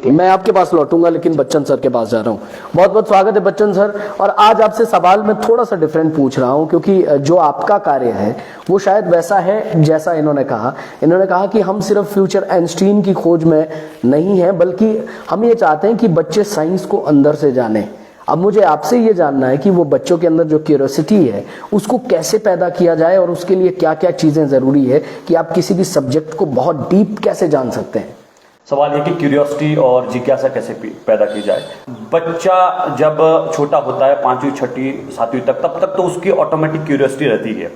मैं आपके पास लौटूंगा, लेकिन बच्चन सर के पास जा रहा हूँ। बहुत बहुत स्वागत है बच्चन सर। और आज आपसे सवाल मैं थोड़ा सा डिफरेंट पूछ रहा हूँ, क्योंकि जो आपका कार्य है वो शायद वैसा है जैसा इन्होंने कहा कि हम सिर्फ फ्यूचर आइंस्टीन की खोज में नहीं है, बल्कि हम ये चाहते हैं कि बच्चे साइंस को अंदर से जाने। अब मुझे आपसे ये जानना है कि वो बच्चों के अंदर जो क्यूरियोसिटी है उसको कैसे पैदा किया जाए, और उसके लिए क्या क्या चीजें जरूरी है कि आप किसी भी सब्जेक्ट को बहुत डीप कैसे जान सकते हैं। सवाल ये कि क्यूरियोसिटी और जिज्ञासा कैसे पैदा की जाए। बच्चा जब छोटा होता है 5वीं 6वीं 7वीं तक, तब तक तो उसकी ऑटोमेटिक क्यूरियोसिटी रहती है।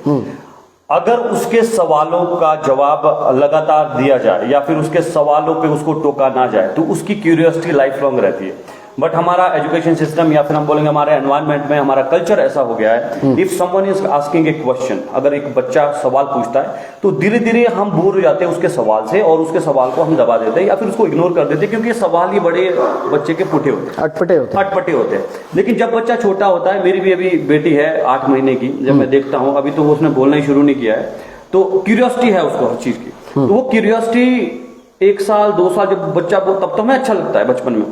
अगर उसके सवालों का जवाब लगातार दिया जाए या फिर उसके सवालों पे उसको टोका ना जाए तो उसकी क्यूरियोसिटी लाइफ लॉन्ग रहती है। बट हमारा एजुकेशन सिस्टम या फिर हम बोलेंगे हमारे एनवायरनमेंट में हमारा कल्चर ऐसा हो गया है, if someone is asking A question, अगर एक बच्चा सवाल पूछता है तो धीरे धीरे हम बोर हो जाते हैं उसके सवाल से और उसके सवाल को हम दबा देते हैं या फिर उसको इग्नोर कर देते हैं, क्योंकि सवाल ही बड़े बच्चे के पुठे होते हैं, अटपटे होते हैं। लेकिन जब बच्चा छोटा होता है, मेरी भी अभी बेटी है 8 महीने की, जब मैं देखता हूँ अभी तो वो उसने बोलना ही शुरू नहीं किया है, तो क्यूरियोसिटी है उसको हर चीज की। तो वो क्यूरियोसिटी 1 साल 2 साल जब बच्चा तब तो हमें अच्छा लगता है बचपन में,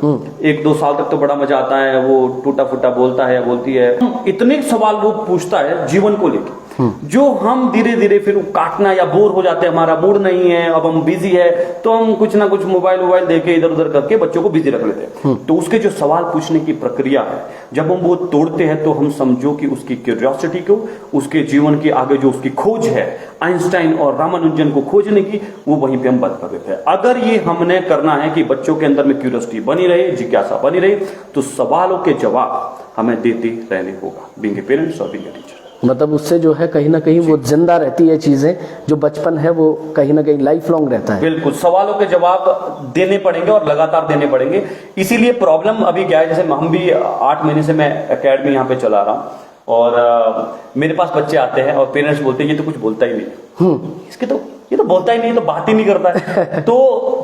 1-2 साल तक तो बड़ा मजा आता है, वो टूटा फूटा बोलता है या बोलती है, इतने सवाल वो पूछता है जीवन को लेकर जो हम धीरे धीरे फिर काटना या बोर हो जाते हैं, हमारा मूड नहीं है, अब हम बिजी है, तो हम कुछ ना कुछ मोबाइल देके इधर उधर करके बच्चों को बिजी रख लेते हैं। तो उसके जो सवाल पूछने की प्रक्रिया है, जब हम वो तोड़ते हैं तो हम समझो कि उसकी क्यूरियोसिटी को, उसके जीवन की आगे जो उसकी खोज है आइंस्टाइन और रामानुजन को खोजने की, वो वहीं पे हम बंद कर देते हैं। अगर ये हमने करना है कि बच्चों के अंदर में क्यूरियोसिटी बनी रहे, जिज्ञासा बनी रहे, तो सवालों के जवाब हमें देते रहने होगा, बीइंग ए पेरेंट्स और बीइंग ए टीचर। मतलब उससे जो है कहीं ना कहीं वो जिंदा रहती है चीजें, जो बचपन है वो कहीं ना कहीं लाइफ लॉन्ग रहता है। बिल्कुल, सवालों के जवाब देने पड़ेंगे और लगातार देने पड़ेंगे। इसीलिए प्रॉब्लम अभी क्या है, जैसे हम भी 8 महीने से मैं एकेडमी यहाँ पे चला रहा हूँ और मेरे पास बच्चे आते हैं और पेरेंट्स बोलते हैं ये तो कुछ बोलता ही नहीं, इसके तो ये तो बोलता ही नहीं, तो बात ही नहीं करता है। तो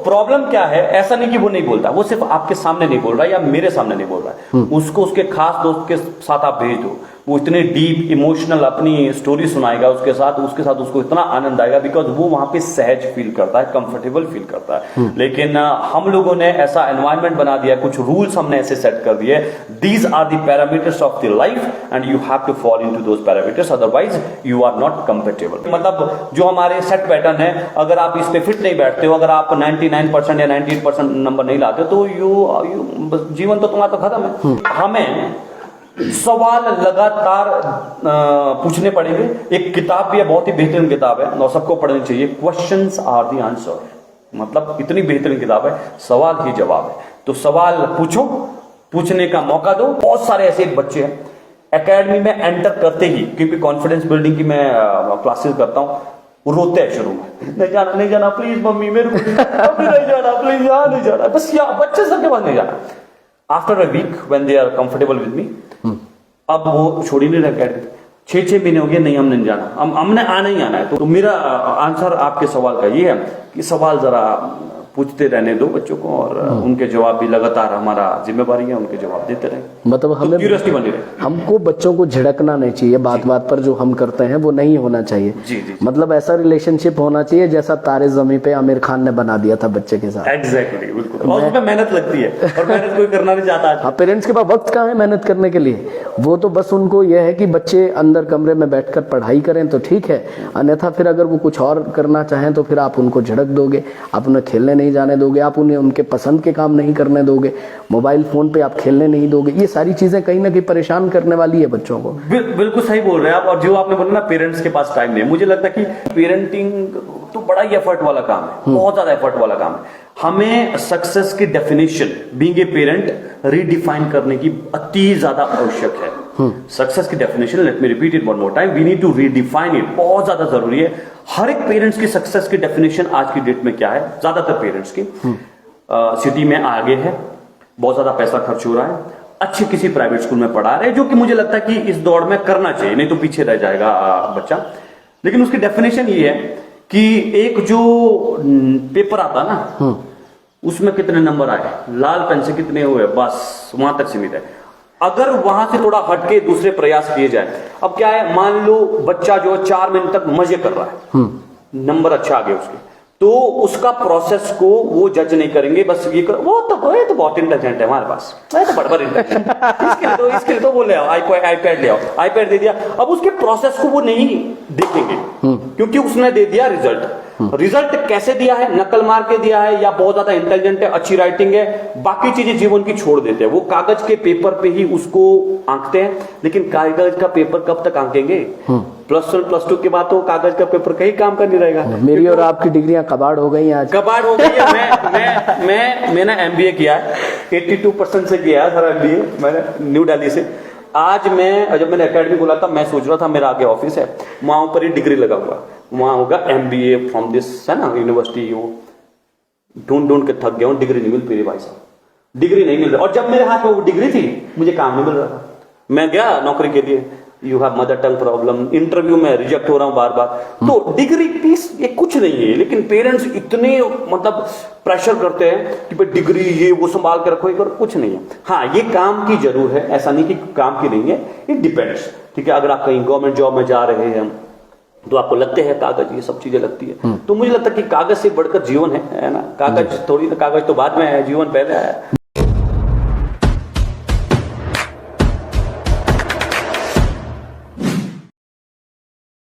प्रॉब्लम क्या है, ऐसा नहीं कि वो नहीं बोलता, वो सिर्फ आपके सामने नहीं बोल रहा है या मेरे सामने नहीं बोल रहा है, उसको उसके खास दोस्त के साथ आप भेज दो, वो इतने डीप इमोशनल अपनी स्टोरी सुनाएगा, उसके साथ उसको इतना आनंद आएगा, बिकॉज वो वहां पे सहज फील करता है, कंफर्टेबल फील करता है। लेकिन हम लोगों ने ऐसा एनवायरनमेंट बना दिया, कुछ रूल्स हमने ऐसे सेट कर दिए, these are the parameters of the life and you have to follow into those parameters, otherwise you are not comfortable. मतलब जो हमारे सेट पैटर्न है, अगर आप इस पे फिट नहीं बैठते हो, अगर आप 99% या 98% नंबर नहीं लाते तो जीवन तो तुम्हारा तो खत्म है। हमें सवाल लगातार पूछने पड़ेंगे। एक किताब भी है, बहुत ही बेहतरीन किताब है और सबको पढ़नी चाहिए, क्वेश्चंस आर द आंसर। मतलब इतनी बेहतरीन किताब है, सवाल ही जवाब है। तो सवाल पूछो, पूछने का मौका दो। बहुत सारे ऐसे बच्चे हैं एकेडमी में एंटर करते ही, क्योंकि कॉन्फिडेंस बिल्डिंग की मैं क्लासेस करता हूं, वो रोते हैं शुरू में, नहीं जाना प्लीज मम्मी, मेरे को अभी नहीं जाना प्लीज, यहाँ नहीं जाना, बस बच्चे सबके पास नहीं जाना। After a week when they are comfortable with me, अब वो छोड़ ही नहीं रहा अकेडमी। 6 महीने हो गए, नहीं हमने नहीं जाना, हमने आना ही आना है। तो मेरा आंसर आपके सवाल का ये है कि सवाल जरा पूछते रहने दो बच्चों को, और उनके जवाब भी लगातार हमारा जिम्मेवारी है, उनके जवाब देते रहे। मतलब हमें क्यूरियोसिटी बनी रहे। हमको बच्चों को झिड़कना नहीं चाहिए, बात बात पर जो हम करते हैं वो नहीं होना चाहिए। जी। मतलब ऐसा रिलेशनशिप होना चाहिए जैसा तारे ज़मीं पे आमिर खान ने बना दिया था बच्चे के साथ। एग्जैक्टली, बिल्कुल। और उसमें मेहनत लगती है और मेहनत कोई करना नहीं चाहता। हाँ, पेरेंट्स के पास वक्त कहाँ है मेहनत करने के लिए, वो तो बस उनको यह है कि बच्चे अंदर कमरे में बैठकर पढ़ाई करें तो ठीक है, अन्यथा फिर अगर वो कुछ और करना चाहें तो फिर आप उनको झिड़क दोगे, आप उन्हें खेलने नहीं जाने दोगे, आप उन्हें उनके पसंद के काम नहीं करने दोगे, मोबाइल फोन पे आप खेलने नहीं दोगे। ये सारी चीजें कहीं ना कहीं परेशान करने वाली है बच्चों को। बिल्कुल सही बोल रहे हैं आप। और जो आपने बोला ना पेरेंट्स के पास टाइम नहीं, मुझे लगता है कि पेरेंटिंग तो बड़ा ही एफर्ट वाला काम है, बहुत ज्यादा एफर्ट वाला काम है। हमें सक्सेस की definition being a parent redefine करने की अति ज्यादा आवश्यक है। सक्सेस की definition, let me repeat it one more time, we need to redefine it, बहुत ज्यादा जरूरी है। हर एक पेरेंट्स की सक्सेस की डेफिनेशन आज की डेट में क्या है, ज्यादातर पेरेंट्स की सिटी में आगे है, बहुत ज्यादा पैसा खर्च हो रहा है, अच्छे किसी प्राइवेट स्कूल में पढ़ा रहे हैं, जो कि मुझे लगता है कि इस दौड़ में करना चाहिए, नहीं तो पीछे रह जाएगा बच्चा। लेकिन उसकी डेफिनेशन ये है कि एक जो पेपर आता ना, उसमें कितने नंबर आए, लाल पेन से कितने हुए, बस वहां तक सीमित है। अगर वहां से थोड़ा हटके दूसरे प्रयास किए जाए, अब क्या है, मान लो बच्चा जो 4 मिनट तक मजे कर रहा है, नंबर अच्छा आ गया उसके, तो उसका प्रोसेस को वो जज नहीं करेंगे, बस ये वो तो बहुत इंटेलिजेंट है हमारे पास, मैं तो बड़बर इंटेलिजेंट, इसके लिए तो वो ले आओ आईपैड ले आओ, आईपैड दे दिया। अब उसके प्रोसेस को वो नहीं देखेंगे क्योंकि उसने दे दिया रिजल्ट कैसे दिया है, नकल मार के दिया है या बहुत ज्यादा इंटेलिजेंट है, अच्छी राइटिंग है, बाकी चीजें जीवन की छोड़ देते हैं। वो कागज के पेपर पे ही उसको आंकते हैं, लेकिन कागज का पेपर कब तक आंकेंगे? +1 +2 के बाद तो कागज का पेपर कहीं काम का नहीं रहेगा। मेरी और आपकी डिग्रियां कबाड़ हो गई आज। कबाड़ हो गई है। मैंने MBA किया है, 82% से किया है सारा MBA मैंने न्यू दिल्ली से। आज जब मैंने एकेडमी खोला था, मैं सोच रहा था मेरा आगे ऑफिस है, वहां ऊपर ही डिग्री लगा हुआ, वहां होगा MBA फ्रॉम दिस है ना यूनिवर्सिटी। ढूंढ के थक गया हूं, डिग्री नहीं मिल पी रही भाई साहब, डिग्री नहीं मिल रही। और जब मेरे हाथ में वो डिग्री थी, मुझे काम नहीं मिल रहा था। मैं गया नौकरी के लिए, you have mother tongue problem, interview में रिजेक्ट हो रहा हूं बार बार। तो डिग्री पीस ये कुछ नहीं है, लेकिन पेरेंट्स इतने मतलब प्रेशर करते हैं कि भाई डिग्री ये वो संभाल के रखो, कुछ नहीं है। हाँ, ये काम की जरूर है, ऐसा नहीं कि काम की नहीं है, इट डिपेंड्स। ठीक है, अगर आप कहीं गवर्नमेंट जॉब में जा रहे हैं तो आपको लगते हैं कागज, ये सब चीजें लगती है। तो मुझे लगता है कि कागज से बढ़कर जीवन है ना। कागज थोड़ी, कागज तो बाद में है, जीवन पहले है।